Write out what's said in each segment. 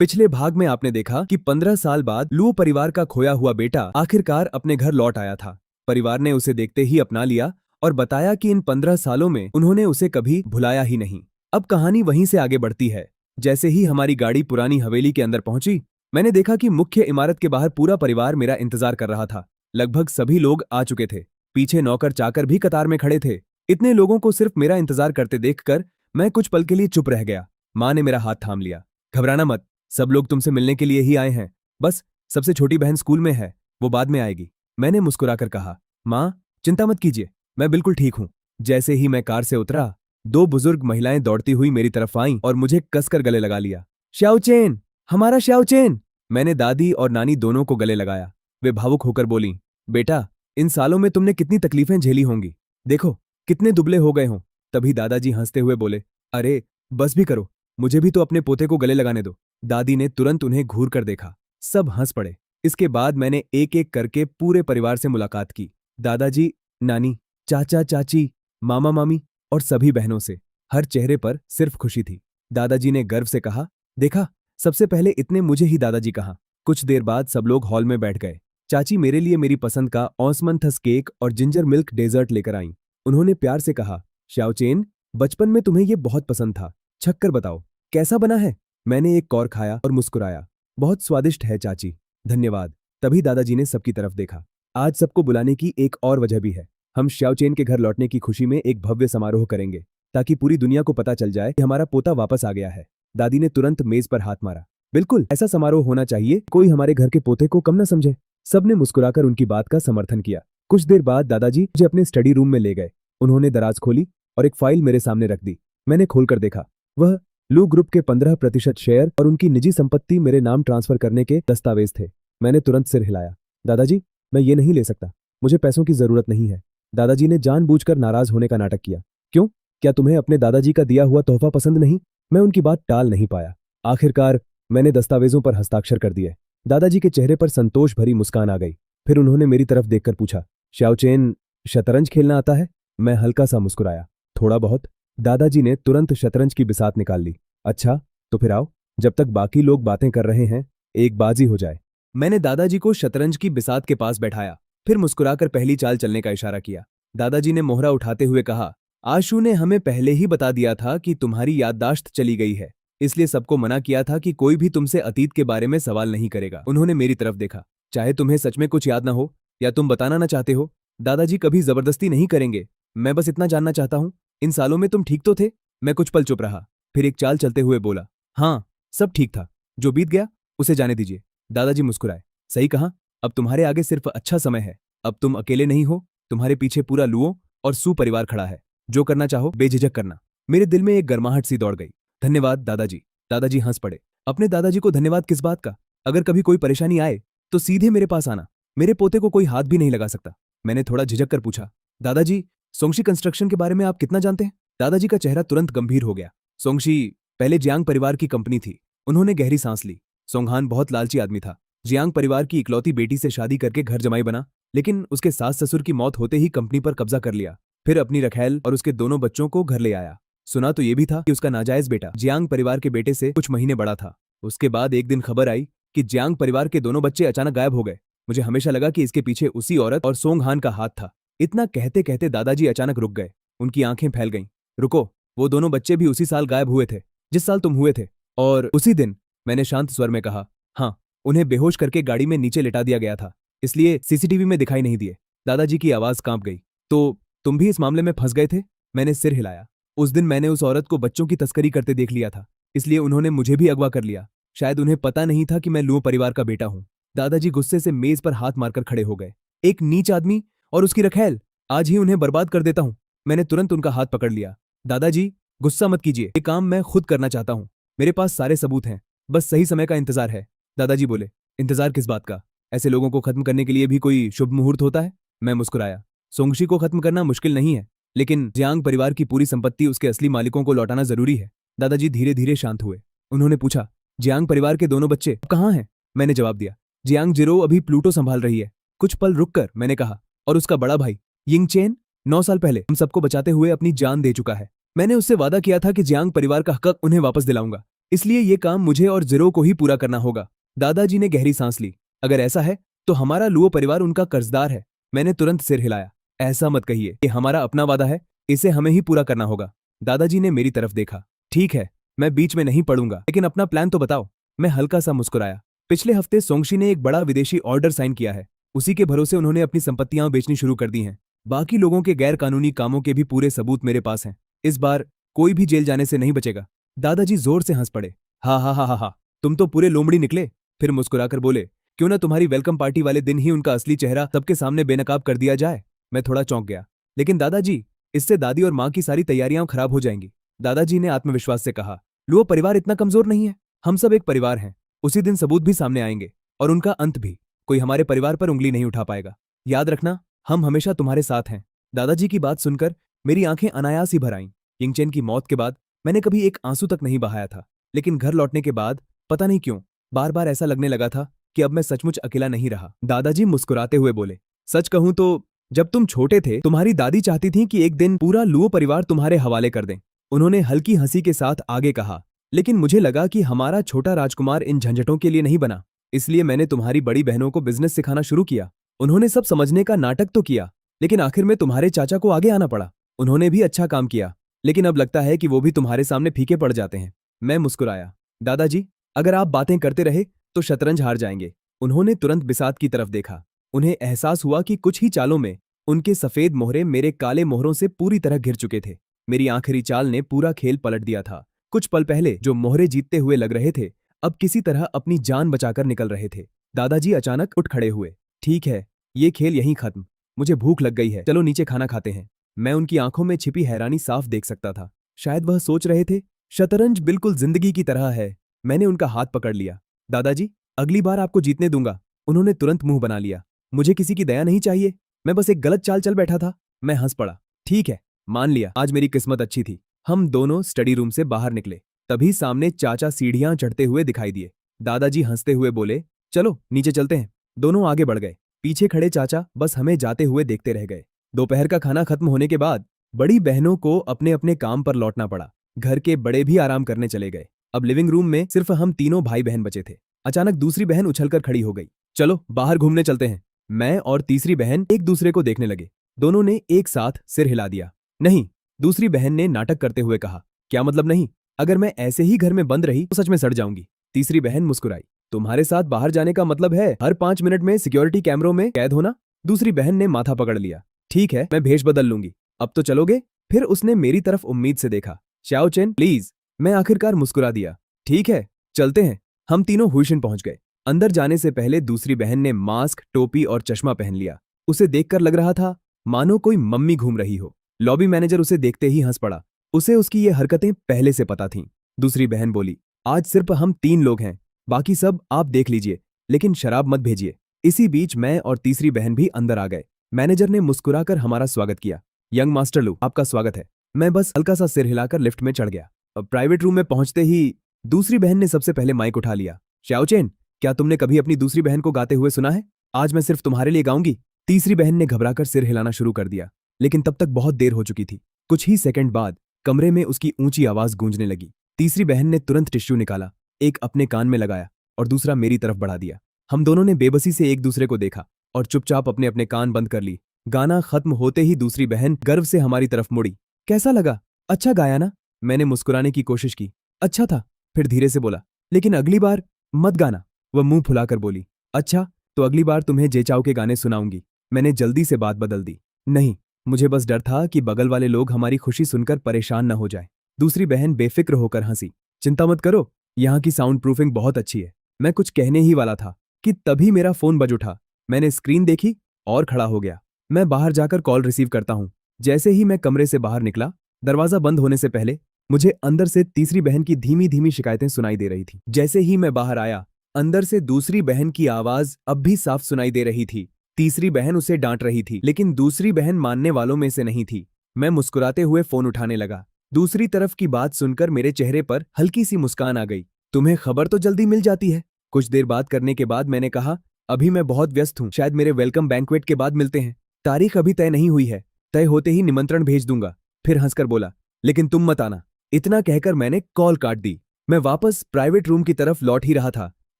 पिछले भाग में आपने देखा कि 15 साल बाद लुओ परिवार का खोया हुआ बेटा आखिरकार अपने घर लौट आया था। परिवार ने उसे देखते ही अपना लिया और बताया कि इन 15 सालों में उन्होंने उसे कभी भुलाया ही नहीं। अब कहानी वहीं से आगे बढ़ती है। जैसे ही हमारी गाड़ी पुरानी हवेली के अंदर पहुंची, मैंने देखा कि मुख्य इमारत के बाहर पूरा परिवार मेरा इंतजार कर रहा था। लगभग सभी लोग आ चुके थे। पीछे नौकर चाकर भी कतार में खड़े थे। इतने लोगों को सिर्फ मेरा इंतजार करते देखकर मैं कुछ पल के लिए चुप रह गया। माँ ने मेरा हाथ थाम लिया। घबराना मत, सब लोग तुमसे मिलने के लिए ही आए हैं। बस सबसे छोटी बहन स्कूल में है, वो बाद में आएगी। मैंने मुस्कुराकर कहा। माँ, चिंता मत कीजिए, मैं बिल्कुल ठीक हूँ। जैसे ही मैं कार से उतरा, दो बुजुर्ग महिलाएं दौड़ती हुई मेरी तरफ आईं और मुझे कसकर गले लगा लिया। श्याओचेन, हमारा श्याओचेन! मैंने दादी और नानी दोनों को गले लगाया। वे भावुक होकर बोलीं, बेटा, इन सालों में तुमने कितनी तकलीफें झेली होंगी। देखो कितने दुबले हो गए हों। तभी दादाजी हंसते हुए बोले, अरे बस भी करो, मुझे भी तो अपने पोते को गले लगाने दो। दादी ने तुरंत उन्हें घूर कर देखा। सब हंस पड़े। इसके बाद मैंने एक एक करके पूरे परिवार से मुलाकात की। दादाजी, नानी, चाचा चाची, मामा मामी और सभी बहनों से। हर चेहरे पर सिर्फ खुशी थी। दादाजी ने गर्व से कहा, देखा, सबसे पहले इतने मुझे ही दादाजी कहा। कुछ देर बाद सब लोग हॉल में बैठ गए। चाची मेरे लिए मेरी पसंद का ऑस्मंथस केक और जिंजर मिल्क डेजर्ट लेकर आईं। उन्होंने प्यार से कहा, श्याओचेन, बचपन में तुम्हें ये बहुत पसंद था, छक्कर बताओ कैसा बना है। मैंने एक कौर खाया और मुस्कुराया। बहुत स्वादिष्ट है चाची, धन्यवाद। तभी दादाजी ने सबकी तरफ देखा। आज सबको बुलाने की एक और वजह भी है। हम श्याओचेन के घर लौटने की खुशी में एक भव्य समारोह करेंगे, ताकि पूरी दुनिया को पता चल जाए कि हमारा पोता वापस आ गया है। दादी ने तुरंत मेज पर हाथ मारा। बिल्कुल ऐसा समारोह होना चाहिए, कोई हमारे घर के पोते को कम न समझे। सबने मुस्कुराकर उनकी बात का समर्थन किया। कुछ देर बाद दादाजी मुझे अपने स्टडी रूम में ले गए। उन्होंने दराज खोली और एक फाइल मेरे सामने रख दी। मैंने खोलकर देखा। वह लू ग्रुप के 15% शेयर और उनकी निजी संपत्ति मेरे नाम ट्रांसफर करने के दस्तावेज थे। मैंने तुरंत सिर हिलाया। दादाजी, मैं ये नहीं ले सकता, मुझे पैसों की जरूरत नहीं है। दादाजी ने जानबूझकर नाराज होने का नाटक किया। क्यों, क्या तुम्हें अपने दादाजी का दिया हुआ तोहफा पसंद नहीं? मैं उनकी बात टाल नहीं पाया। आखिरकार मैंने दस्तावेजों पर हस्ताक्षर कर दिए। दादाजी के चेहरे पर संतोष भरी मुस्कान आ गई। फिर उन्होंने मेरी तरफ देखकर पूछा, श्याओचेन, शतरंज खेलना आता है? मैं हल्का सा मुस्कुराया। थोड़ा बहुत। दादाजी ने तुरंत शतरंज की बिसात निकाल ली। अच्छा, तो फिर आओ, जब तक बाकी लोग बातें कर रहे हैं एक बाजी हो जाए। मैंने दादाजी को शतरंज की बिसात के पास बैठाया, फिर मुस्कुराकर पहली चाल चलने का इशारा किया। दादाजी ने मोहरा उठाते हुए कहा, आशु ने हमें पहले ही बता दिया था कि तुम्हारी याददाश्त चली गई है, इसलिए सबको मना किया था कि कोई भी तुमसे अतीत के बारे में सवाल नहीं करेगा। उन्होंने मेरी तरफ देखा। चाहे तुम्हें सच में कुछ याद ना हो या तुम बताना ना चाहते हो, दादाजी कभी जबरदस्ती नहीं करेंगे। मैं बस इतना जानना चाहता हूं, इन सालों में तुम ठीक तो थे? मैं कुछ पल चुप रहा, फिर एक चाल चलते हुए बोला, हाँ, सब ठीक था। जो बीत गया उसे जाने दीजिए। दादाजी मुस्कुराए। सही कहा, अब तुम्हारे आगे सिर्फ अच्छा समय है। अब तुम अकेले नहीं हो, तुम्हारे पीछे पूरा लुओ और सू परिवार खड़ा है। जो करना चाहो बेझिझक करना। मेरे दिल में एक गर्माहट सी दौड़ गई। धन्यवाद दादाजी। दादाजी हंस पड़े। अपने दादाजी को धन्यवाद किस बात का? अगर कभी कोई परेशानी आए तो सीधे मेरे पास आना, मेरे पोते को कोई हाथ भी नहीं लगा सकता। मैंने थोड़ा झिझक कर पूछा, दादाजी, सोंगशी कंस्ट्रक्शन के बारे में आप कितना जानते हैं? दादाजी का चेहरा तुरंत गंभीर हो गया। सोंगशी पहले जियांग परिवार की कंपनी थी। उन्होंने गहरी सांस ली। सोंगहान बहुत लालची आदमी था। जियांग परिवार की इकलौती बेटी से शादी करके घर जमाई बना, लेकिन उसके सास ससुर की मौत होते ही कंपनी पर कब्जा कर लिया। फिर अपनी रखैल और उसके दोनों बच्चों को घर ले आया। सुना तो ये भी था कि उसका नाजायज बेटा जियांग परिवार के बेटे से कुछ महीने बड़ा था। उसके बाद एक दिन खबर आई कि जियांग परिवार के दोनों बच्चे अचानक गायब हो गए। मुझे हमेशा लगा कि इसके पीछे उसी औरत और सोंगहान का हाथ था। इतना कहते कहते दादाजी अचानक रुक गए। उनकी आंखें फैल गईं। रुको, वो दोनों बच्चे भी उसी साल गायब हुए थे जिस साल तुम हुए थे। और उसी दिन, मैंने शांत स्वर में कहा, हाँ, उन्हें बेहोश करके गाड़ी में नीचे लिटा दिया गया था, इसलिए सीसीटीवी में दिखाई नहीं दिए। दादाजी की आवाज कांप गई। तो तुम भी इस मामले में फंस गए थे? मैंने सिर हिलाया। उस दिन मैंने उस औरत को बच्चों की तस्करी करते देख लिया था, इसलिए उन्होंने मुझे भी अगवा कर लिया। शायद उन्हें पता नहीं था कि मैं लुओ परिवार का बेटा हूं। दादाजी गुस्से से मेज पर हाथ मारकर खड़े हो गए। एक नीच आदमी और उसकी रखैल, आज ही उन्हें बर्बाद कर देता हूं। मैंने तुरंत उनका हाथ पकड़ लिया। दादाजी, गुस्सा मत कीजिए, ये काम मैं खुद करना चाहता हूं। मेरे पास सारे सबूत हैं, बस सही समय का इंतजार है। दादाजी बोले, इंतजार किस बात का? ऐसे लोगों को खत्म करने के लिए भी कोई शुभ मुहूर्त होता है? मैं मुस्कुराया। सोंगशी को खत्म करना मुश्किल नहीं है, लेकिन जियांग परिवार की पूरी संपत्ति उसके असली मालिकों को लौटाना जरूरी है। दादाजी धीरे धीरे शांत हुए। उन्होंने पूछा, जियांग परिवार के दोनों बच्चे कहाँ हैं? मैंने जवाब दिया, जियांग जिरो अभी प्लूटो संभाल रही है। कुछ पल रुककर मैंने कहा, और उसका बड़ा भाई यिंगचेन 9 साल पहले हम सबको बचाते हुए अपनी जान दे चुका है। मैंने उससे वादा किया था कि जियांग परिवार का हक उन्हें वापस दिलाऊंगा। इसलिए ये काम मुझे और जीरो को ही पूरा करना होगा। दादाजी ने गहरी सांस ली। अगर ऐसा है तो हमारा लुओ परिवार उनका कर्जदार है। मैंने तुरंत सिर हिलाया। ऐसा मत कहिए, ये हमारा अपना वादा है, इसे हमें ही पूरा करना होगा। दादाजी ने मेरी तरफ देखा। ठीक है, मैं बीच में नहीं पड़ूंगा, लेकिन अपना प्लान तो बताओ। मैं हल्का सा मुस्कुराया। पिछले हफ्ते सोंगशी ने एक बड़ा विदेशी ऑर्डर साइन किया है। उसी के भरोसे उन्होंने अपनी संपत्तियां बेचनी शुरू कर दी हैं। बाकी लोगों के गैर कानूनी कामों के भी पूरे सबूत मेरे पास हैं। इस बार कोई भी जेल जाने से नहीं बचेगा। दादाजी जोर से हंस पड़े। हा हा हा हा हा, तुम तो पूरे लोमड़ी निकले। फिर मुस्कुराकर बोले, क्यों ना तुम्हारी वेलकम पार्टी वाले दिन ही उनका असली चेहरा सबके सामने बेनकाब कर दिया जाए। मैं थोड़ा चौंक गया। लेकिन दादाजी, इससे दादी और माँ की सारी तैयारियां खराब हो जाएंगी। दादाजी ने आत्मविश्वास से कहा, लुओ परिवार इतना कमजोर नहीं है। हम सब एक परिवार हैं। उसी दिन सबूत भी सामने आएंगे और उनका अंत भी। कोई हमारे परिवार पर उंगली नहीं उठा पाएगा। याद रखना, हम हमेशा तुम्हारे साथ हैं। दादाजी की बात सुनकर मेरी आंखें अनायास ही भर आईं। यिंगचेन की मौत के बाद मैंने कभी एक आंसू तक नहीं बहाया था, लेकिन घर लौटने के बाद पता नहीं क्यों बार बार ऐसा लगने लगा था कि अब मैं सचमुच अकेला नहीं रहा। दादाजी मुस्कुराते हुए बोले, सच कहूं तो जब तुम छोटे थे तुम्हारी दादी चाहती थी कि एक दिन पूरा लुओ परिवार तुम्हारे हवाले कर दें। उन्होंने हल्की हंसी के साथ आगे कहा, लेकिन मुझे लगा कि हमारा छोटा राजकुमार इन झंझटों के लिए नहीं बना। इसलिए मैंने तुम्हारी बड़ी बहनों को बिजनेस सिखाना शुरू किया। उन्होंने सब समझने का नाटक तो किया, लेकिन आखिर में तुम्हारे चाचा को आगे आना पड़ा। उन्होंने भी अच्छा काम किया, लेकिन अब लगता है कि वो भी तुम्हारे सामने फीके पड़ जाते हैं। मैं मुस्कुराया। दादाजी, अगर आप बातें करते रहे तो शतरंज हार जाएंगे। उन्होंने तुरंत बिसात की तरफ देखा। उन्हें एहसास हुआ कि कुछ ही चालों में उनके सफेद मोहरे मेरे काले मोहरों से पूरी तरह घिर चुके थे। मेरी आखिरी चाल ने पूरा खेल पलट दिया था। कुछ पल पहले जो मोहरे जीतते हुए लग रहे थे, अब किसी तरह अपनी जान बचाकर निकल रहे थे। दादाजी अचानक उठ खड़े हुए। ठीक है, ये खेल यहीं खत्म। मुझे भूख लग गई है, चलो नीचे खाना खाते हैं। मैं उनकी आंखों में छिपी हैरानी साफ देख सकता था। शायद वह सोच रहे थे, शतरंज बिल्कुल जिंदगी की तरह है। मैंने उनका हाथ पकड़ लिया। दादाजी, अगली बार आपको जीतने दूंगा। उन्होंने तुरंत मुंह बना लिया। मुझे किसी की दया नहीं चाहिए, मैं बस एक गलत चाल चल बैठा था। मैं हंस पड़ा। ठीक है, मान लिया, आज मेरी किस्मत अच्छी थी। हम दोनों स्टडी रूम से बाहर निकले। तभी सामने चाचा सीढ़ियां चढ़ते हुए दिखाई दिए। दादाजी हंसते हुए बोले, चलो नीचे चलते हैं। दोनों आगे बढ़ गए। पीछे खड़े चाचा बस हमें जाते हुए देखते रह गए। दोपहर का खाना खत्म होने के बाद बड़ी बहनों को अपने अपने काम पर लौटना पड़ा। घर के बड़े भी आराम करने चले गए। अब लिविंग रूम में सिर्फ हम तीनों भाई बहन बचे थे। अचानक दूसरी बहन उछलकर खड़ी हो गई। चलो बाहर घूमने चलते हैं। मैं और तीसरी बहन एक दूसरे को देखने लगे। दोनों ने एक साथ सिर हिला दिया। नहीं, दूसरी बहन ने नाटक करते हुए कहा। क्या मतलब नहीं? अगर मैं ऐसे ही घर में बंद रही तो सच में सड़ जाऊंगी। तीसरी बहन मुस्कुराई। तुम्हारे साथ बाहर जाने का मतलब है हर 5 मिनट में सिक्योरिटी कैमरों में कैद होना? दूसरी बहन ने माथा पकड़ लिया। ठीक है, मैं भेष बदल लूंगी। अब तो चलोगे? फिर उसने मेरी तरफ उम्मीद से देखा। श्याओ चेन प्लीज। मैं आखिरकार मुस्कुरा दिया। ठीक है, चलते हैं। हम तीनों हुइशिन पहुंच गए। अंदर जाने से पहले दूसरी बहन ने मास्क, टोपी और चश्मा पहन लिया। उसे देखकर लग रहा था मानो कोई मम्मी घूम रही हो। लॉबी मैनेजर उसे देखते ही हंस पड़ा। उसे उसकी ये हरकतें पहले से पता थीं। दूसरी बहन बोली, आज सिर्फ हम 3 लोग हैं, बाकी सब आप देख लीजिए, लेकिन शराब मत भेजिए। इसी बीच मैं और तीसरी बहन भी अंदर आ गए। मैनेजर ने मुस्कुराकर हमारा स्वागत किया। यंग मास्टर लू, आपका स्वागत है। मैं बस हल्का सा सिर हिलाकर लिफ्ट में चढ़ गया। अब प्राइवेट रूम में पहुंचते ही दूसरी बहन ने सबसे पहले माइक उठा लिया। श्याओचेन, क्या तुमने कभी अपनी दूसरी बहन को गाते हुए सुना है? आज मैं सिर्फ तुम्हारे लिए गाऊंगी। तीसरी बहन ने घबराकर सिर हिलाना शुरू कर दिया, लेकिन तब तक बहुत देर हो चुकी थी। कुछ ही सेकंड बाद कमरे में उसकी ऊंची आवाज गूंजने लगी। तीसरी बहन ने तुरंत टिश्यू निकाला, एक अपने कान में लगाया और दूसरा मेरी तरफ बढ़ा दिया। हम दोनों ने बेबसी से एक दूसरे को देखा और चुपचाप अपने अपने कान बंद कर ली। गाना खत्म होते ही दूसरी बहन गर्व से हमारी तरफ मुड़ी। कैसा लगा? अच्छा गाया ना? मैंने मुस्कुराने की कोशिश की। अच्छा था। फिर धीरे से बोला, लेकिन अगली बार मत गाना। वह मुंह फुलाकर बोली, अच्छा तो अगली बार तुम्हें जेचाओ के गाने सुनाऊंगी। मैंने जल्दी से बात बदल दी। नहीं, मुझे बस डर था कि बगल वाले लोग हमारी खुशी सुनकर परेशान न हो जाए। दूसरी बहन बेफिक्र होकर हंसी। चिंता मत करो, यहाँ की साउंड प्रूफिंग बहुत अच्छी है। मैं कुछ कहने ही वाला था कि तभी मेरा फोन बज उठा। मैंने स्क्रीन देखी और खड़ा हो गया। मैं बाहर जाकर कॉल रिसीव करता हूँ। जैसे ही मैं कमरे से बाहर निकला, दरवाजा बंद होने से पहले मुझे अंदर से तीसरी बहन की धीमी धीमी शिकायतें सुनाई दे रही थी। जैसे ही मैं बाहर आया, अंदर से दूसरी बहन की आवाज अब भी साफ सुनाई दे रही थी। तीसरी बहन उसे डांट रही थी, लेकिन दूसरी बहन मानने वालों में से नहीं थी। मैं मुस्कुराते हुए फोन उठाने लगा। दूसरी तरफ की बात सुनकर मेरे चेहरे पर हल्की सी मुस्कान आ गई। तुम्हें खबर तो जल्दी मिल जाती है। कुछ देर बात करने के बाद मैंने कहा, अभी मैं बहुत व्यस्त हूँ, शायद मेरे वेलकम बैंक्वेट के बाद मिलते हैं। तारीख अभी तय नहीं हुई है, तय होते ही निमंत्रण भेज दूंगा। फिर हंसकर बोला, लेकिन तुम मत आना। इतना कहकर मैंने कॉल काट दी। मैं वापस प्राइवेट रूम की तरफ लौट ही रहा था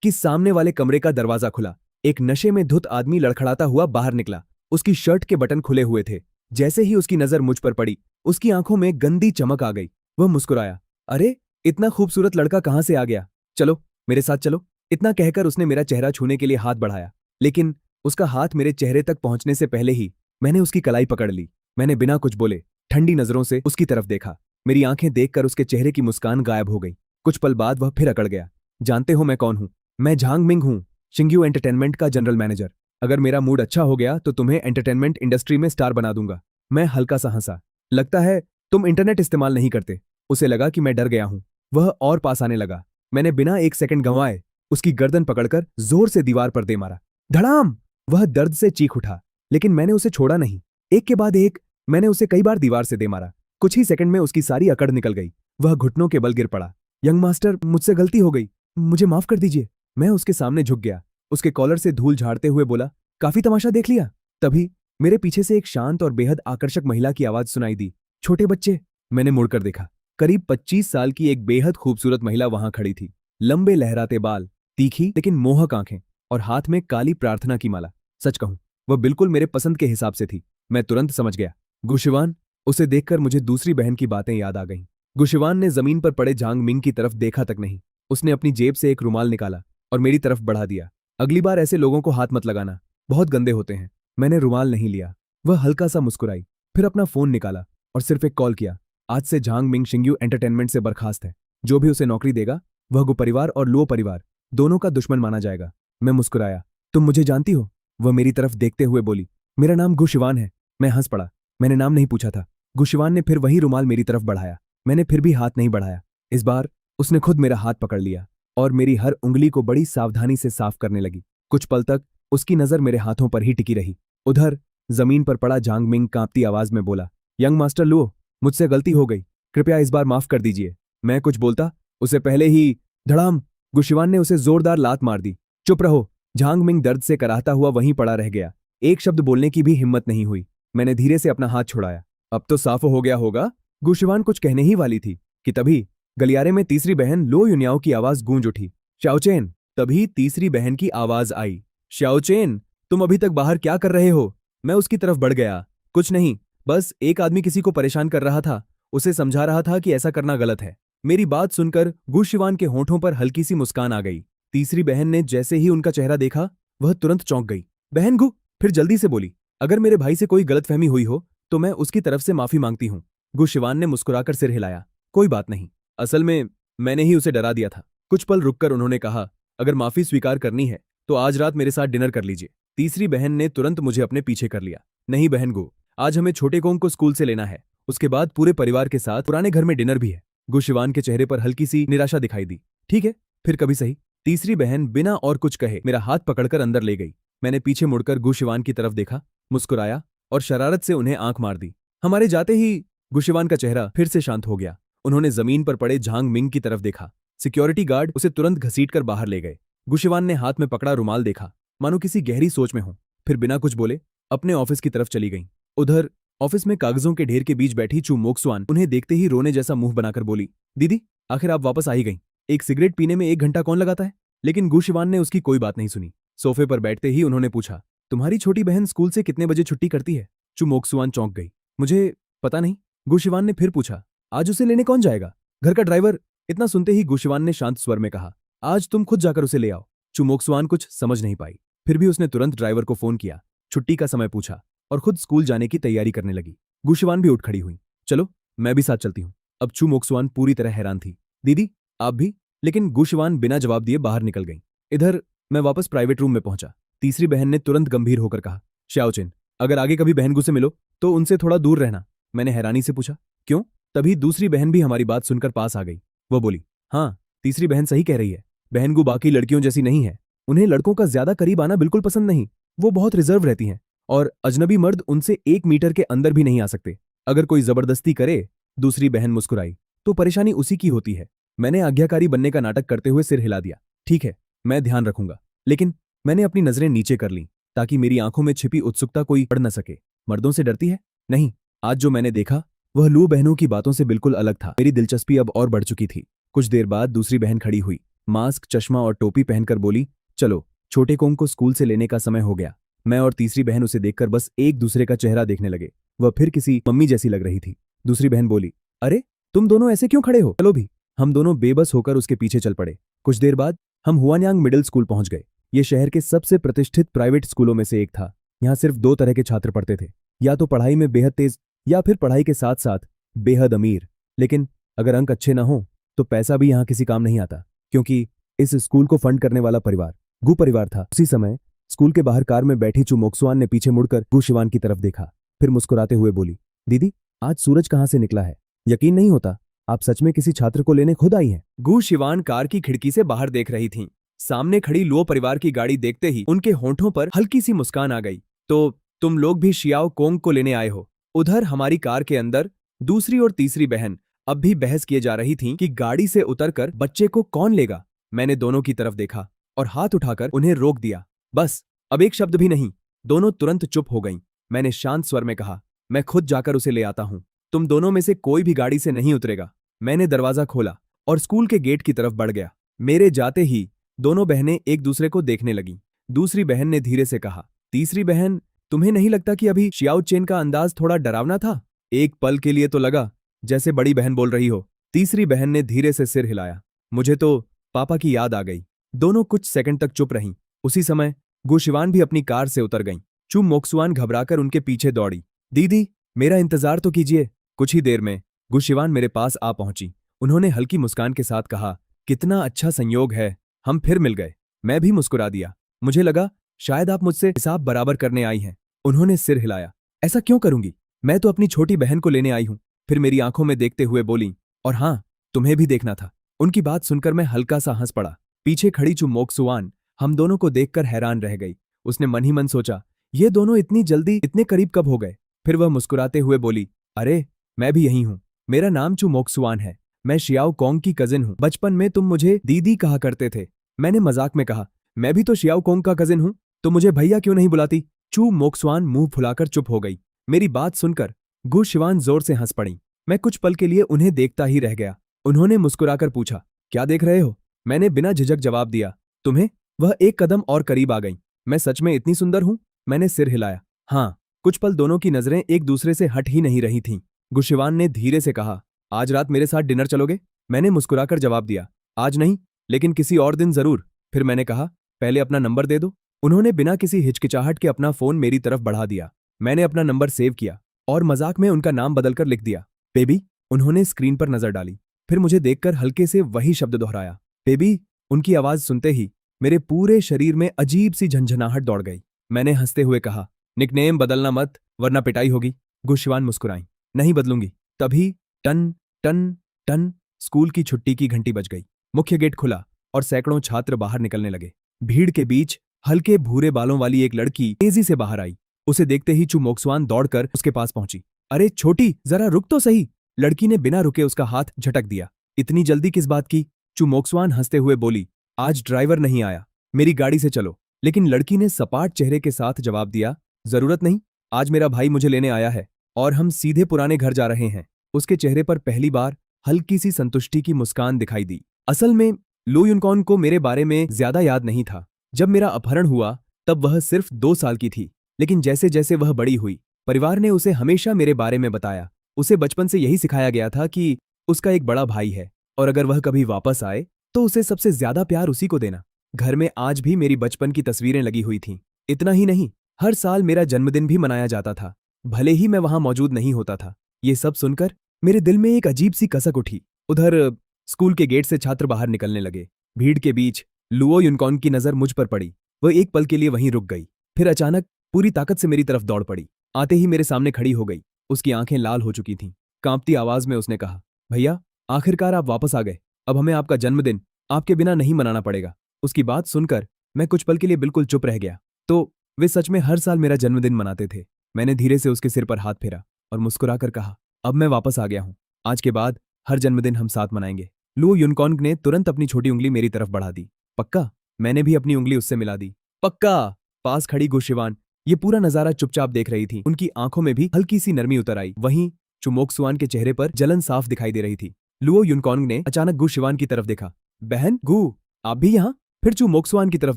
कि सामने वाले कमरे का दरवाजा खुला। एक नशे में धुत आदमी लड़खड़ाता हुआ बाहर निकला। उसकी शर्ट के बटन खुले हुए थे। जैसे ही उसकी नजर मुझ पर पड़ी, उसकी आंखों में गंदी चमक आ गई। वह मुस्कुराया। अरे, इतना खूबसूरत लड़का कहां से आ गया? चलो, मेरे साथ चलो। इतना कहकर उसने मेरा चेहरा छूने के लिए हाथ बढ़ाया, लेकिन उसका हाथ मेरे चेहरे तक पहुंचने से पहले ही मैंने उसकी कलाई पकड़ ली। मैंने बिना कुछ बोले ठंडी नजरों से उसकी तरफ देखा। मेरी आंखें देखकर उसके चेहरे की मुस्कान गायब हो गई। कुछ पल बाद वह फिर अकड़ गया। जानते हो मैं कौन हूं? मैं झांग मिंग हूं, शिंग्यू एंटरटेनमेंट का जनरल मैनेजर। अगर मेरा मूड अच्छा हो गया तो तुम्हें एंटरटेनमेंट इंडस्ट्री में स्टार बना दूंगा। मैं हल्का सा हंसा। लगता है तुम इंटरनेट इस्तेमाल नहीं करते। उसे लगा कि मैं डर गया हूं। वह और पास आने लगा। मैंने बिना एक सेकंड गंवाए उसकी गर्दन पकड़कर जोर से दीवार पर दे मारा। धड़ाम! वह दर्द से चीख उठा, लेकिन मैंने उसे छोड़ा नहीं। एक के बाद एक मैंने उसे कई बार दीवार से दे मारा। कुछ ही सेकंड में उसकी सारी अकड़ निकल गई। वह घुटनों के बल गिर पड़ा। यंग मास्टर, मुझसे गलती हो गई, मुझे माफ कर दीजिए। मैं उसके सामने झुक गया। उसके कॉलर से धूल झाड़ते हुए बोला, काफी तमाशा देख लिया। तभी मेरे पीछे से एक शांत और बेहद आकर्षक महिला की आवाज सुनाई दी। छोटे बच्चे। मैंने मुड़कर देखा। करीब 25 साल की एक बेहद खूबसूरत महिला वहां खड़ी थी। लंबे लहराते बाल, तीखी लेकिन मोहक आंखें और हाथ में काली प्रार्थना की माला। सच कहूं, वह बिल्कुल मेरे पसंद के हिसाब से थी। मैं तुरंत समझ गया। गुशिवान। उसे देखकर मुझे दूसरी बहन की बातें याद आ गईं। गुशिवान ने जमीन पर पड़े झांग मिंग की तरफ देखा तक नहीं। उसने अपनी जेब से एक रुमाल निकाला और मेरी तरफ बढ़ा दिया। अगली बार ऐसे लोगों को हाथ मत लगाना, बहुत गंदे होते हैं। मैंने रुमाल नहीं लिया। वह हल्का सा मुस्कुराई, फिर अपना फोन निकाला और सिर्फ एक कॉल किया। आज से झांग मिंग शिंग्यू एंटरटेनमेंट से बर्खास्त है। जो भी उसे नौकरी देगा वह गु परिवार और लुओ परिवार दोनों का दुश्मन माना जाएगा। मैं मुस्कुराया। तुम मुझे जानती हो? वह मेरी तरफ देखते हुए बोली। मेरा नाम गुशिवान है। मैं हंस पड़ा। मैंने नाम नहीं पूछा था। गुशिवान ने फिर वही रुमाल मेरी तरफ बढ़ाया। मैंने फिर भी हाथ नहीं बढ़ाया। इस बार उसने खुद मेरा हाथ पकड़ लिया और मेरी हर उंगली को बड़ी सावधानी से साफ करने लगी। कुछ पल तक उसकी नजर मेरे हाथों पर ही टिकी रही। उधर जमीन पर पड़ा झांग मिंग कांपती आवाज में बोला, यंग मास्टर लुओ, मुझसे गलती हो गई, कृपया इस बार माफ कर दीजिए। मैं कुछ बोलता उसे पहले ही धड़ाम! गुशिवान ने उसे जोरदार लात मार दी। चुप रहो! झांग मिंग दर्द से कराहता हुआ वहीं पड़ा रह गया। एक शब्द बोलने की भी हिम्मत नहीं हुई। मैंने धीरे से अपना हाथ छुड़ाया। अब तो साफ हो गया होगा। गुशिवान कुछ कहने ही वाली थी कि तभी गलियारे में तीसरी बहन लो युन्याओ की आवाज गूंज उठी। श्याओचेन! तभी तीसरी बहन की आवाज आई। श्याओचेन, तुम अभी तक बाहर क्या कर रहे हो? मैं उसकी तरफ बढ़ गया। कुछ नहीं, बस एक आदमी किसी को परेशान कर रहा था। उसे समझा रहा था कि ऐसा करना गलत है। मेरी बात सुनकर गुशिवान के होंठों पर हल्की सी मुस्कान आ गई। तीसरी बहन ने जैसे ही उनका चेहरा देखा, वह तुरंत चौंक गई। बहन गु, फिर जल्दी से बोली, अगर मेरे भाई से कोई गलतफहमी हुई हो तो मैं उसकी तरफ से माफी मांगती हूं। गुशिवान ने मुस्कुराकर सिर हिलाया। कोई बात नहीं, असल में मैंने ही उसे डरा दिया था। कुछ पल रुककर उन्होंने कहा, अगर माफी स्वीकार करनी है तो आज रात मेरे साथ डिनर कर लीजिए। तीसरी बहन ने तुरंत मुझे अपने पीछे कर लिया। नहीं बहन गु, आज हमें छोटे कोंग को स्कूल से लेना है। उसके बाद पूरे परिवार के साथ पुराने घर में डिनर भी है। गुशिवान के चेहरे पर हल्की सी निराशा दिखाई दी। ठीक है, फिर कभी सही। तीसरी बहन बिना और कुछ कहे मेरा हाथ पकड़कर अंदर ले गई। मैंने पीछे मुड़कर गुशिवान की तरफ देखा, मुस्कुराया और शरारत से उन्हें आंख मार दी। हमारे जाते ही गुशिवान का चेहरा फिर से शांत हो गया। उन्होंने जमीन पर पड़े झांग मिंग की तरफ देखा। सिक्योरिटी गार्ड उसे तुरंत घसीटकर बाहर ले गए। गुशिवान ने हाथ में पकड़ा रुमाल देखा, मानो किसी गहरी सोच में हो, फिर बिना कुछ बोले अपने ऑफिस की तरफ चली गईं। उधर ऑफिस में कागजों के ढेर के बीच बैठी चू मोक्सवान उन्हें देखते ही रोने जैसा मुंह बनाकर बोली, दीदी, आखिर आप वापस आ ही गईं। एक सिगरेट पीने में 1 घंटा कौन लगाता है? लेकिन गुशिवान ने उसकी कोई बात नहीं सुनी। सोफे पर बैठते ही उन्होंने पूछा, तुम्हारी छोटी बहन स्कूल से कितने बजे छुट्टी करती है? चू मोक्सवान चौंक गई। मुझे पता नहीं। गुशिवान ने फिर पूछा, आज उसे लेने कौन जाएगा? घर का ड्राइवर। इतना सुनते ही गुशिवान ने शांत स्वर में कहा, आज तुम खुद जाकर उसे ले आओ। चू मोक्सवान कुछ समझ नहीं पाई, फिर भी उसने तुरंत ड्राइवर को फोन किया, छुट्टी का समय पूछा और खुद स्कूल जाने की तैयारी करने लगी। गुशिवान भी उठ खड़ी हुई। चलो, मैं भी साथ चलती हूँ। अब चू मोक्सवान पूरी तरह हैरान थी। दीदी, आप भी? लेकिन गुशिवान बिना जवाब दिए बाहर निकल गई। इधर मैं वापस प्राइवेट रूम में पहुंचा। तीसरी बहन ने तुरंत गंभीर होकर कहा, श्याओचेन, अगर आगे कभी बहन गु से मिलो तो उनसे थोड़ा दूर रहना। मैंने हैरानी से पूछा, क्यों? तभी दूसरी बहन भी हमारी बात सुनकर पास आ गई। वो बोली, हाँ, तीसरी बहन सही कह रही है। बहन गु बाकी लड़कियों जैसी नहीं है। उन्हें लड़कों का ज्यादा करीब आना बिल्कुल पसंद नहीं। वो बहुत रिजर्व रहती हैं और अजनबी मर्द उनसे 1 मीटर के अंदर भी नहीं आ सकते। अगर कोई जबरदस्ती करे, दूसरी बहन मुस्कुराई, तो परेशानी उसी की होती है। मैंने आज्ञाकारी बनने का नाटक करते हुए सिर हिला दिया। ठीक है, मैं ध्यान रखूंगा। लेकिन मैंने अपनी नजरें नीचे कर लीं ताकि मेरी आंखों में छिपी उत्सुकता कोई पढ़ न सके। मर्दों से डरती है? नहीं, आज जो मैंने देखा वह लू बहनों की बातों से बिल्कुल अलग था। मेरी दिलचस्पी अब और बढ़ चुकी थी। कुछ देर बाद दूसरी बहन खड़ी हुई, मास्क, चश्मा और टोपी पहनकर बोली, चलो छोटे कोंग को स्कूल से लेने का समय हो गया। मैं और तीसरी बहन उसे देखकर बस एक दूसरे का चेहरा देखने लगे। वह फिर किसी मम्मी जैसी लग रही थी। दूसरी बहन बोली, अरे तुम दोनों ऐसे क्यों खड़े हो, चलो भी। हम दोनों बेबस होकर उसके पीछे चल पड़े। कुछ देर बाद हम हुआन्यांग मिडिल स्कूल पहुंच गए। ये शहर के सबसे प्रतिष्ठित प्राइवेट स्कूलों में से एक था। यहाँ सिर्फ दो तरह के छात्र पढ़ते थे, या तो पढ़ाई में बेहद तेज या फिर पढ़ाई के साथ साथ बेहद अमीर। लेकिन अगर अंक अच्छे न हो तो पैसा भी यहाँ किसी काम नहीं आता, क्योंकि इस स्कूल को फंड करने वाला परिवार गु परिवार था। उसी समय स्कूल के बाहर कार में बैठी चू मोक्सुआन ने पीछे मुड़कर गु शिवान की तरफ देखा, फिर मुस्कुराते हुए बोली, दीदी आज सूरज कहाँ से निकला है, यकीन नहीं होता आप सच में किसी छात्र को लेने खुद आई हैं। गु शिवान कार की खिड़की से बाहर देख रही थीं। सामने खड़ी लुओ परिवार की गाड़ी देखते ही उनके होंठों पर हल्की सी मुस्कान आ गई। तो तुम लोग भी शियाओ कोंग को लेने आए हो। उधर हमारी कार के अंदर दूसरी और तीसरी बहन अब भी बहस किए जा रही थीं कि गाड़ी से उतरकर बच्चे को कौन लेगा। मैंने दोनों की तरफ देखा और हाथ उठाकर उन्हें रोक दिया। बस अब एक शब्द भी नहीं। दोनों तुरंत चुप हो गईं। मैंने शांत स्वर में कहा, मैं खुद जाकर उसे ले आता हूं। तुम दोनों में से कोई भी गाड़ी से नहीं उतरेगा। मैंने दरवाजा खोला और स्कूल के गेट की तरफ बढ़ गया। मेरे जाते ही दोनों बहनें एक दूसरे को देखने लगीं। दूसरी बहन ने धीरे से कहा, तीसरी बहन तुम्हें नहीं लगता कि अभी शियाओ चेन का अंदाज थोड़ा डरावना था? एक पल के लिए तो लगा जैसे बड़ी बहन बोल रही हो। तीसरी बहन ने धीरे से सिर हिलाया। मुझे तो पापा की याद आ गई। दोनों कुछ सेकंड तक चुप रहीं। उसी समय गुशिवान भी अपनी कार से उतर गईं। चू मोक्सुआन घबराकर उनके पीछे दौड़ी। दीदी मेरा इंतजार तो कीजिए। कुछ ही देर में गुशिवान मेरे पास आ पहुंची। उन्होंने हल्की मुस्कान के साथ कहा, कितना अच्छा संयोग है, हम फिर मिल गए। मैं भी मुस्कुरा दिया। मुझे लगा शायद आप मुझसे हिसाब बराबर करने आई हैं। उन्होंने सिर हिलाया। ऐसा क्यों करूंगी, मैं तो अपनी छोटी बहन को लेने आई हूं। फिर मेरी आंखों में देखते हुए बोली, और हाँ तुम्हें भी देखना था। उनकी बात सुनकर मैं हल्का सा हंस पड़ा। पीछे खड़ी चू मोक्सुआन हम दोनों को देखकर हैरान रह गई। उसने मन ही मन सोचा, ये दोनों इतनी जल्दी इतने करीब कब हो गए। फिर वह मुस्कुराते हुए बोली, अरे मैं भी यही हूं। मेरा नाम चू मोक्सुआन है। मैं शियाओ कोंग की कजिन हूं। बचपन में तुम मुझे दीदी कहा करते थे। मैंने मजाक में कहा, मैं भी तो शियाओ कोंग का कजिन हूं, तो मुझे भैया क्यों नहीं बुलाती। चू मोक्सुआन मुंह फुलाकर चुप हो गई। मेरी बात सुनकर गु शिवान जोर से हंस पड़ी। मैं कुछ पल के लिए उन्हें देखता ही रह गया। उन्होंने मुस्कुराकर पूछा, क्या देख रहे हो? मैंने बिना झिझक जवाब दिया, तुम्हें। वह एक कदम और करीब आ गई। मैं सच में इतनी सुंदर हूं? मैंने सिर हिलाया। हाँ। कुछ पल दोनों की नजरें एक दूसरे से हट ही नहीं रही थीं। गुशिवान ने धीरे से कहा, आज रात मेरे साथ डिनर चलोगे? मैंने मुस्कुराकर जवाब दिया, आज नहीं, लेकिन किसी और दिन जरूर। फिर मैंने कहा, पहले अपना नंबर दे दो। उन्होंने बिना किसी हिचकिचाहट के अपना फोन मेरी तरफ बढ़ा दिया। मैंने अपना नंबर सेव किया और मजाक में उनका नाम बदलकर लिख दिया, बेबी। उन्होंने स्क्रीन पर नजर डाली, फिर मुझे देखकर हल्के से वही शब्द दोहराया, बेबी। उनकी आवाज सुनते ही मेरे पूरे शरीर में अजीब सी झंझनाहट दौड़ गई। मैंने हंसते हुए कहा, निकनेम बदलना मत, वरना पिटाई होगी। गुशिवान मुस्कुराई, नहीं बदलूंगी। तभी टन टन टन स्कूल की छुट्टी की घंटी बज गई। मुख्य गेट खुला और सैकड़ों छात्र बाहर निकलने लगे। भीड़ के बीच हल्के भूरे बालों वाली एक लड़की तेजी से बाहर आई। उसे देखते ही चू मोक्सुआन दौड़कर उसके पास पहुंची। अरे छोटी, जरा रुक तो सही। लड़की ने बिना रुके उसका हाथ झटक दिया। इतनी जल्दी किस बात की? चू मोक्सुआन हंसते हुए बोली, आज ड्राइवर नहीं आया, मेरी गाड़ी से चलो। लेकिन लड़की ने सपाट चेहरे के साथ जवाब दिया, जरूरत नहीं, आज मेरा भाई मुझे लेने आया है और हम सीधे पुराने घर जा रहे हैं। उसके चेहरे पर पहली बार हल्की सी संतुष्टि की मुस्कान दिखाई दी। असल में लू युनकॉन को मेरे बारे में ज्यादा याद नहीं था। जब मेरा अपहरण हुआ तब वह सिर्फ 2 साल की थी, लेकिन जैसे जैसे वह बड़ी हुई परिवार ने उसे हमेशा मेरे बारे में बताया। उसे बचपन से यही सिखाया गया था कि उसका एक बड़ा भाई है और अगर वह कभी वापस आए तो उसे सबसे ज्यादा प्यार उसी को देना। घर में आज भी मेरी बचपन की तस्वीरें लगी हुई थीं। इतना ही नहीं, हर साल मेरा जन्मदिन भी मनाया जाता था, भले ही मैं वहां मौजूद नहीं होता था। ये सब सुनकर मेरे दिल में एक अजीब सी कसक उठी। उधर स्कूल के गेट से छात्र बाहर निकलने लगे। भीड़ के बीच लुओ युनकॉन की नजर मुझ पर पड़ी। वह एक पल के लिए वहीं रुक गई, फिर अचानक पूरी ताकत से मेरी तरफ दौड़ पड़ी। आते ही मेरे सामने खड़ी हो गई। उसकी आंखें लाल हो चुकी थीं। कांपती आवाज में उसने कहा, भैया आखिरकार आप वापस आ गए। अब हमें आपका जन्मदिन आपके बिना नहीं मनाना पड़ेगा। उसकी बात सुनकर मैं कुछ पल के लिए बिल्कुल चुप रह गया। तो वे सच में हर साल मेरा जन्मदिन मनाते थे? मैंने धीरे से उसके सिर पर हाथ फेरा और मुस्कुराकर कहा, अब मैं वापस आ गया हूं। आज के बाद हर जन्मदिन हम साथ मनाएंगे। लुओ युनकॉन्ग ने तुरंत अपनी छोटी उंगली मेरी तरफ बढ़ा दी। पक्का? मैंने भी अपनी उंगली उससे मिला दी। पक्का। पास खड़ी गुशिवान ये पूरा नजारा चुपचाप देख रही थी। उनकी आंखों में भी हल्की सी नरमी उतर आई। वहीं चू मोक्सुआन के चेहरे पर जलन साफ दिखाई दे रही थी। लुओ युनकॉन्ग ने अचानक गु शिवान की तरफ देखा। बहन गु, आप भी यहाँ? फिर चू मोक्सवान की तरफ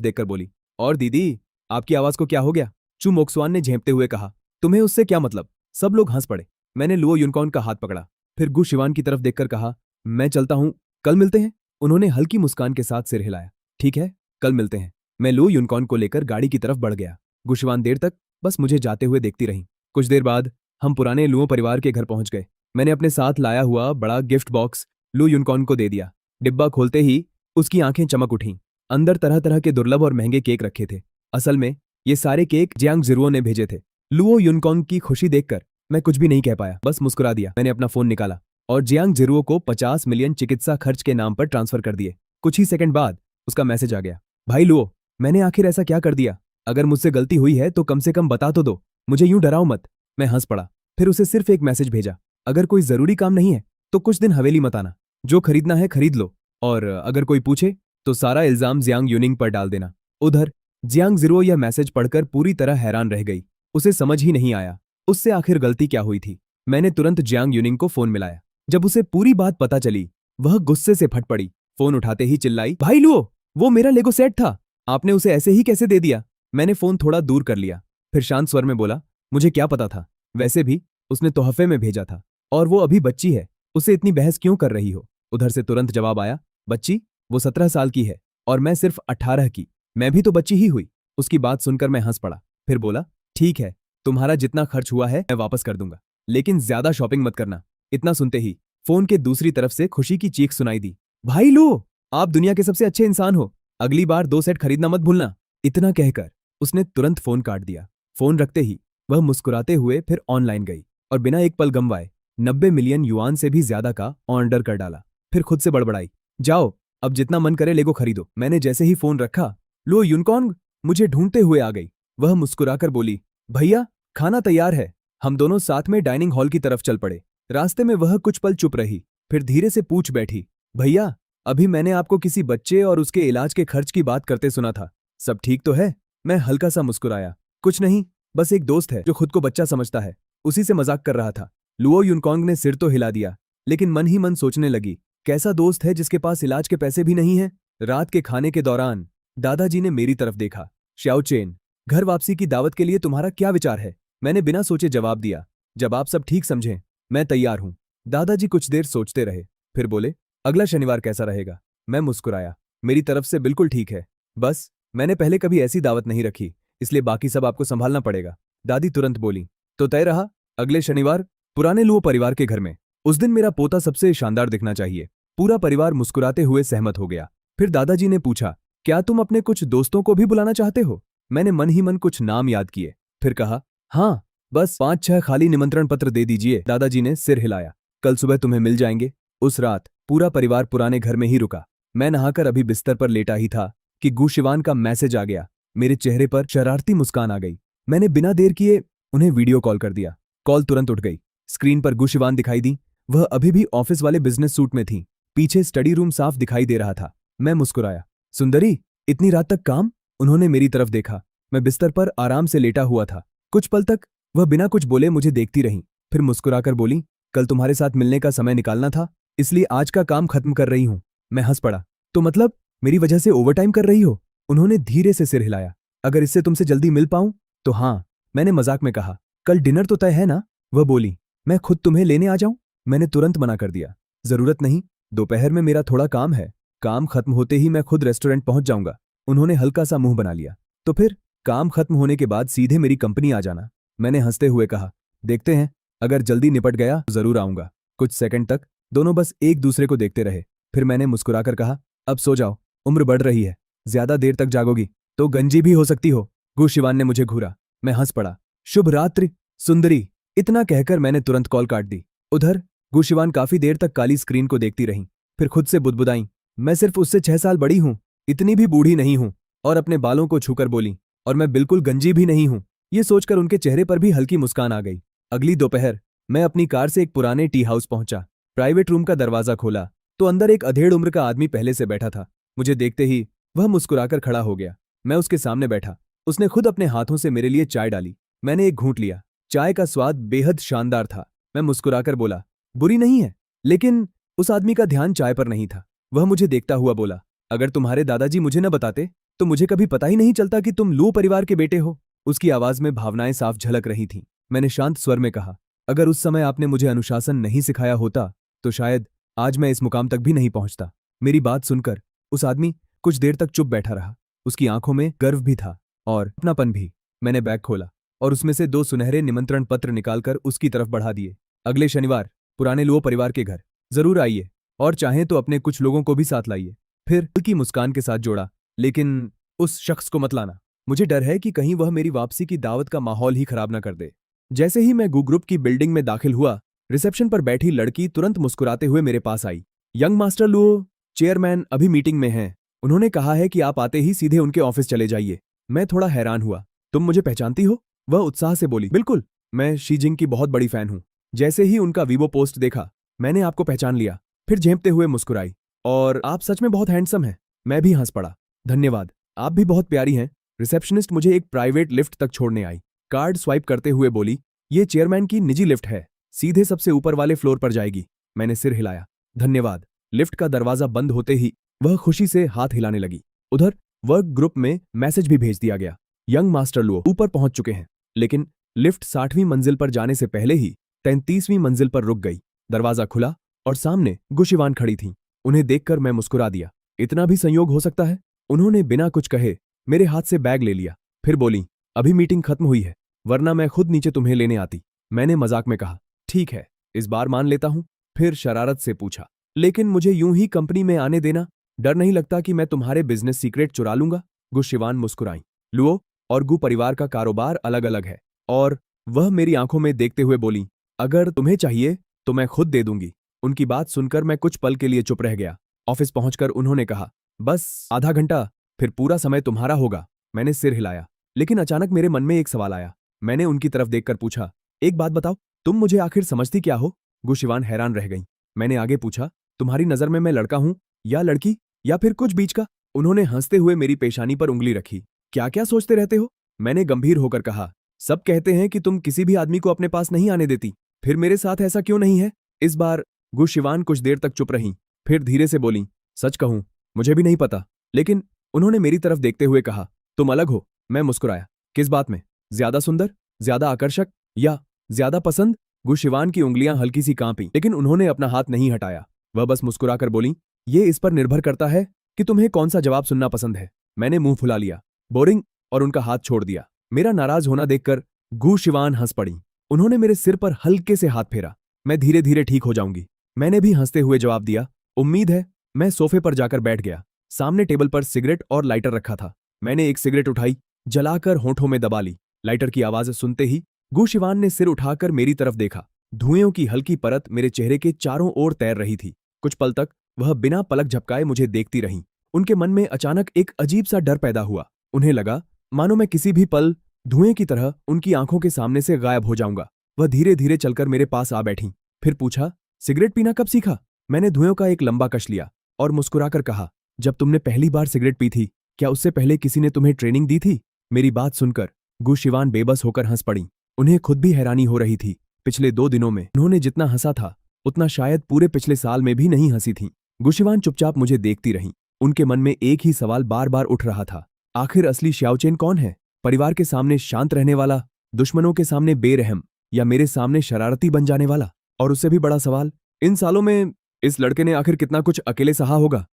देखकर बोली, और दीदी, आपकी आवाज को क्या हो गया? चू मोक्सवान ने झेंपते हुए कहा, तुम्हें उससे क्या मतलब? सब लोग हंस पड़े। मैंने लुओ युनकॉन्ग का हाथ पकड़ा, फिर गु शिवान की तरफ देखकर कहा, मैं चलता हूँ, कल मिलते हैं। उन्होंने हल्की मुस्कान के साथ सिर हिलाया। ठीक है, कल मिलते हैं। मैं लुओ युनकॉन्ग को लेकर गाड़ी की तरफ बढ़ गया। गुशिवान देर तक बस मुझे जाते हुए देखती रही। कुछ देर बाद हम पुराने लुओ परिवार के घर पहुंच गए। मैंने अपने साथ लाया हुआ बड़ा गिफ्ट बॉक्स लुओ युनकॉन्ग को दे दिया। डिब्बा खोलते ही उसकी आंखें चमक उठीं। अंदर तरह तरह के दुर्लभ और महंगे केक रखे थे। असल में ये सारे केक जियांग जिरुओ ने भेजे थे। लुओ युनकॉन्ग की खुशी देखकर मैं कुछ भी नहीं कह पाया, बस मुस्कुरा दिया। मैंने अपना फोन निकाला और जियांग जिरुओ को 50 मिलियन चिकित्सा खर्च के नाम पर ट्रांसफर कर दिए। कुछ ही सेकंड बाद उसका मैसेज आ गया, भाई लुओ, मैंने आखिर ऐसा क्या कर दिया? अगर मुझसे गलती हुई है तो कम से कम बता तो दो, मुझे यूं डराओ मत। मैं हंस पड़ा। फिर उसे सिर्फ एक मैसेज भेजा, अगर कोई जरूरी काम नहीं है तो कुछ दिन हवेली मत आना, जो खरीदना है खरीद लो, और अगर कोई पूछे तो सारा इल्जाम जियांग यूनिंग पर डाल देना। उधर जियांग जिरुओ यह मैसेज पढ़कर पूरी तरह हैरान रह गई। उसे समझ ही नहीं आया उससे आखिर गलती क्या हुई थी। मैंने तुरंत जियांग यूनिंग को फोन मिलाया। जब उसे पूरी बात पता चली वह गुस्से से फट पड़ी। फोन उठाते ही चिल्लाई, भाई लुओ, वो मेरा लेगो सेट था, आपने उसे ऐसे ही कैसे दे दिया? मैंने फोन थोड़ा दूर कर लिया, फिर शांत स्वर में बोला, मुझे क्या पता था, वैसे भी उसने तोहफे में भेजा था, और वो अभी बच्ची है, उसे इतनी बहस क्यों कर रही हो? उधर से तुरंत जवाब आया, बच्ची? वो 17 साल की है और मैं सिर्फ 18 की, मैं भी तो बच्ची ही हुई। उसकी बात सुनकर मैं हंस पड़ा, फिर बोला, ठीक है, तुम्हारा जितना खर्च हुआ है मैं वापस कर दूंगा, लेकिन ज्यादा शॉपिंग मत करना। इतना सुनते ही फोन के दूसरी तरफ से खुशी की चीख सुनाई दी, भाई लुओ, आप दुनिया के सबसे अच्छे इंसान हो, अगली बार 2 सेट खरीदना मत भूलना। इतना कहकर उसने तुरंत फोन काट दिया। फोन रखते ही वह मुस्कुराते हुए फिर ऑनलाइन गई और बिना एक पल गंवाए 90 मिलियन युआन से भी ज्यादा का ऑर्डर कर डाला। फिर खुद से बड़बड़ाई, जाओ अब जितना मन करे लेगो खरीदो। मैंने जैसे ही फोन रखा, लुओ युनकॉन्ग मुझे ढूंढते हुए आ गई। वह मुस्कुराकर बोली, भैया खाना तैयार है। हम दोनों साथ में डाइनिंग हॉल की तरफ चल पड़े। रास्ते में वह कुछ पल चुप रही, फिर धीरे से पूछ बैठी, भैया, अभी मैंने आपको किसी बच्चे और उसके इलाज के खर्च की बात करते सुना था, सब ठीक तो है? मैं हल्का सा मुस्कुराया, कुछ नहीं, बस एक दोस्त है जो खुद को बच्चा समझता है, उसी से मजाक कर रहा था। लुओ युनकॉन्ग ने सिर तो हिला दिया, लेकिन मन ही मन सोचने लगी, कैसा दोस्त है जिसके पास इलाज के पैसे भी नहीं है? रात के खाने के दौरान दादाजी ने मेरी तरफ देखा, श्याओचेन, घर वापसी की दावत के लिए तुम्हारा क्या विचार है? मैंने बिना सोचे जवाब दिया, जब आप सब ठीक समझें मैं तैयार हूं। दादाजी कुछ देर सोचते रहे, फिर बोले, अगला शनिवार कैसा रहेगा? मैं मुस्कुराया, मेरी तरफ से बिल्कुल ठीक है, बस मैंने पहले कभी ऐसी दावत नहीं रखी, इसलिए बाकी सब आपको संभालना पड़ेगा। दादी तुरंत बोली, तो तय रहा, अगले शनिवार पुराने लुओ परिवार के घर में। उस दिन मेरा पोता सबसे शानदार दिखना चाहिए। पूरा परिवार मुस्कुराते हुए सहमत हो गया। फिर दादाजी ने पूछा, क्या तुम अपने कुछ दोस्तों को भी बुलाना चाहते हो? मैंने मन ही मन कुछ नाम याद किए, फिर कहा, हाँ, बस 5-6 खाली निमंत्रण पत्र दे दीजिए। दादाजी ने सिर हिलाया, कल सुबह तुम्हें मिल जाएंगे। उस रात पूरा परिवार पुराने घर में ही रुका। मैं नहाकर अभी बिस्तर पर लेटा ही था कि गु शिवान का मैसेज आ गया। मेरे चेहरे पर शरारती मुस्कान आ गई। मैंने बिना देर किए उन्हें वीडियो कॉल कर दिया। कॉल तुरंत उठ गई। स्क्रीन पर गु शिवान दिखाई दी। वह अभी भी ऑफिस वाले बिजनेस सूट में थी। पीछे स्टडी रूम साफ दिखाई दे रहा था। मैं मुस्कुराया, सुंदरी, इतनी रात तक काम? उन्होंने मेरी तरफ देखा। मैं बिस्तर पर आराम से लेटा हुआ था। कुछ पल तक वह बिना कुछ बोले मुझे देखती रही, फिर मुस्कुराकर बोली, कल तुम्हारे साथ मिलने का समय निकालना था, इसलिए आज का काम खत्म कर रही हूं। मैं हंस पड़ा, तो मतलब मेरी वजह से ओवरटाइम कर रही हो? उन्होंने धीरे से सिर हिलाया, अगर इससे तुमसे जल्दी मिल पाऊं तो हाँ। मैंने मजाक में कहा, कल डिनर तो तय है ना? वह बोली, मैं खुद तुम्हें लेने आ जाऊं? मैंने तुरंत मना कर दिया, जरूरत नहीं, दोपहर में मेरा थोड़ा काम है, काम खत्म होते ही मैं खुद रेस्टोरेंट पहुंच जाऊंगा। उन्होंने हल्का सा मुंह बना लिया, तो फिर काम खत्म होने के बाद सीधे मेरी कंपनी आ जाना। मैंने हंसते हुए कहा, देखते हैं, अगर जल्दी निपट गया तो जरूर आऊंगा। कुछ सेकंड तक दोनों बस एक दूसरे को देखते रहे, फिर मैंने मुस्कुराकर कहा, अब सो जाओ, उम्र बढ़ रही है, ज्यादा देर तक जागोगी तो गंजी भी हो सकती हो। गु शिवान ने मुझे घूरा। मैं हंस पड़ा, शुभ रात्रि सुंदरी। इतना कहकर मैंने तुरंत कॉल काट दी। उधर गु शिवान काफी देर तक काली स्क्रीन को देखती रही, फिर खुद से बुदबुदाई, मैं सिर्फ उससे 6 साल बड़ी हूं, इतनी भी बूढ़ी नहीं हूं। और अपने बालों को छूकर बोली, और मैं बिल्कुल गंजी भी नहीं हूं। ये सोचकर उनके चेहरे पर भी हल्की मुस्कान आ गई। अगली दोपहर मैं अपनी कार से एक पुराने टी हाउस पहुंचा। प्राइवेट रूम का दरवाजा खोला तो अंदर एक अधेड़ उम्र का आदमी पहले से बैठा था। मुझे देखते ही वह मुस्कुराकर खड़ा हो गया। मैं उसके सामने बैठा। उसने खुद अपने हाथों से मेरे लिए चाय डाली। मैंने एक घूंट लिया। चाय का स्वाद बेहद शानदार था। मैं मुस्कुराकर बोला, बुरी नहीं है, लेकिन उस आदमी का ध्यान चाय पर नहीं था। वह मुझे देखता हुआ बोला, अगर तुम्हारे दादाजी मुझे न बताते तो मुझे कभी पता ही नहीं चलता कि तुम लुओ परिवार के बेटे हो। उसकी आवाज में भावनाएं साफ झलक रही थीं। मैंने शांत स्वर में कहा, अगर उस समय आपने मुझे अनुशासन नहीं सिखाया होता तो शायद आज मैं इस मुकाम तक भी नहीं पहुंचता। मेरी बात सुनकर उस आदमी कुछ देर तक चुप बैठा रहा। उसकी आंखों में गर्व भी था और अपनापन भी। मैंने बैग खोला और उसमें से 2 सुनहरे निमंत्रण पत्र निकालकर उसकी तरफ बढ़ा दिए। अगले शनिवार पुराने लुओ परिवार के घर जरूर आइए और चाहें तो अपने कुछ लोगों को भी साथ लाइए। फिर हल्की मुस्कान के साथ जोड़ा, लेकिन उस शख्स को मत लाना। मुझे डर है कि कहीं वह मेरी वापसी की दावत का माहौल ही खराब न कर दे। जैसे ही मैं गू ग्रुप की बिल्डिंग में दाखिल हुआ, रिसेप्शन पर बैठी लड़की तुरंत मुस्कुराते हुए मेरे पास आई। यंग मास्टर लुओ, चेयरमैन अभी मीटिंग में हैं। उन्होंने कहा है कि आप आते ही सीधे उनके ऑफिस चले जाइए। मैं थोड़ा हैरान हुआ। तुम मुझे पहचानती हो? वह उत्साह से बोली, बिल्कुल, मैं शी जिंग की बहुत बड़ी फैन हूं। जैसे ही उनका वीवो पोस्ट देखा, मैंने आपको पहचान लिया। फिर झेंपते हुए मुस्कुराई, और आप सच में बहुत हैंडसम हैं। मैं भी हंस पड़ा। धन्यवाद, आप भी बहुत प्यारी हैं। रिसेप्शनिस्ट मुझे एक प्राइवेट लिफ्ट तक छोड़ने आई। कार्ड स्वाइप करते हुए बोली, ये चेयरमैन की निजी लिफ्ट है, सीधे सबसे ऊपर वाले फ्लोर पर जाएगी। मैंने सिर हिलाया, धन्यवाद। लिफ्ट का दरवाजा बंद होते ही वह खुशी से हाथ हिलाने लगी। उधर वर्क ग्रुप में मैसेज भी भेज दिया गया, यंग मास्टर लुओ ऊपर पहुंच चुके हैं। लेकिन लिफ्ट 60वीं मंजिल पर जाने से पहले ही 33वीं मंजिल पर रुक गई। दरवाजा खुला और सामने गुशिवान खड़ी थीं। उन्हें देखकर मैं मुस्कुरा दिया। इतना भी संयोग हो सकता है? उन्होंने बिना कुछ कहे मेरे हाथ से बैग ले लिया। फिर बोली, अभी मीटिंग खत्म हुई है, वरना मैं खुद नीचे तुम्हें लेने आती। मैंने मजाक में कहा, ठीक है, इस बार मान लेता हूं। फिर शरारत से पूछा, लेकिन मुझे यूं ही कंपनी में आने देना? डर नहीं लगता कि मैं तुम्हारे बिजनेस सीक्रेट चुरा लूंगा? गुशिवान मुस्कुराई। लुओ और गु परिवार का कारोबार अलग अलग है। और वह मेरी आंखों में देखते हुए बोली, अगर तुम्हें चाहिए तो मैं खुद दे दूंगी। उनकी बात सुनकर मैं कुछ पल के लिए चुप रह गया। ऑफिस पहुंचकर उन्होंने कहा, बस आधा घंटा, फिर पूरा समय तुम्हारा होगा। मैंने सिर हिलाया, लेकिन अचानक मेरे मन में एक सवाल आया। मैंने उनकी तरफ देखकर पूछा, एक बात बताओ, तुम मुझे आखिर समझती क्या हो? गुशिवान हैरान रह गई। मैंने आगे पूछा, तुम्हारी नजर में मैं लड़का हूं या लड़की, या फिर कुछ बीच का? उन्होंने हंसते हुए मेरी पेशानी पर उंगली रखी। क्या क्या सोचते रहते हो? मैंने गंभीर होकर कहा, सब कहते हैं कि तुम किसी भी आदमी को अपने पास नहीं आने देती, फिर मेरे साथ ऐसा क्यों नहीं है? इस बार गुशिवान कुछ देर तक चुप रहीं, फिर धीरे से बोली, सच कहूं, मुझे भी नहीं पता। लेकिन उन्होंने मेरी तरफ देखते हुए कहा, तुम अलग हो। मैं मुस्कुराया, किस बात में? ज्यादा सुंदर, ज्यादा आकर्षक, या ज्यादा पसंद? गुशिवान की उंगलियां हल्की सी कांपी, लेकिन उन्होंने अपना हाथ नहीं हटाया। वह बस मुस्कुराकर बोली, ये इस पर निर्भर करता है कि तुम्हें कौन सा जवाब सुनना पसंद है। मैंने मुंह फुला लिया, बोरिंग, और उनका हाथ छोड़ दिया। मेरा नाराज होना देखकर गुशिवान हंस पड़ी। उन्होंने मेरे सिर पर हल्के से हाथ फेरा। मैं धीरे धीरे ठीक हो जाऊंगी। मैंने भी हंसते हुए जवाब दिया, उम्मीद है। मैं सोफे पर जाकर बैठ गया। सामने टेबल पर सिगरेट और लाइटर रखा था। मैंने एक सिगरेट उठाई, जलाकर होठों में दबा ली। लाइटर की आवाज सुनते ही गुशिवान ने सिर उठाकर मेरी तरफ देखा। धुएं की हल्की परत मेरे चेहरे के चारों ओर तैर रही थी। कुछ पल तक वह बिना पलक झपकाए मुझे देखती रहीं। उनके मन में अचानक एक अजीब सा डर पैदा हुआ। उन्हें लगा मानो मैं किसी भी पल धुएं की तरह उनकी आंखों के सामने से गायब हो जाऊंगा। वह धीरे धीरे चलकर मेरे पास आ बैठी। फिर पूछा, सिगरेट पीना कब सीखा? मैंने धुएं का एक लंबा कश लिया और मुस्कुराकर कहा, जब तुमने पहली बार सिगरेट पी थी। क्या उससे पहले किसी ने तुम्हें ट्रेनिंग दी थी? मेरी बात सुनकर गुशिवान बेबस होकर हंस पड़ी। उन्हें खुद भी हैरानी हो रही थी। पिछले 2 दिनों में उन्होंने जितना हंसा था उतना शायद पूरे पिछले साल में भी नहीं हंसी थी। गुशिवान चुपचाप मुझे देखती रहीं। उनके मन में एक ही सवाल बार बार उठ रहा था, आखिर असली शाओचेन कौन है? परिवार के सामने शांत रहने वाला, दुश्मनों के सामने बेरहम, या मेरे सामने शरारती बन जाने वाला? और उससे भी बड़ा सवाल, इन सालों में इस लड़के ने आखिर कितना कुछ अकेले सहा होगा?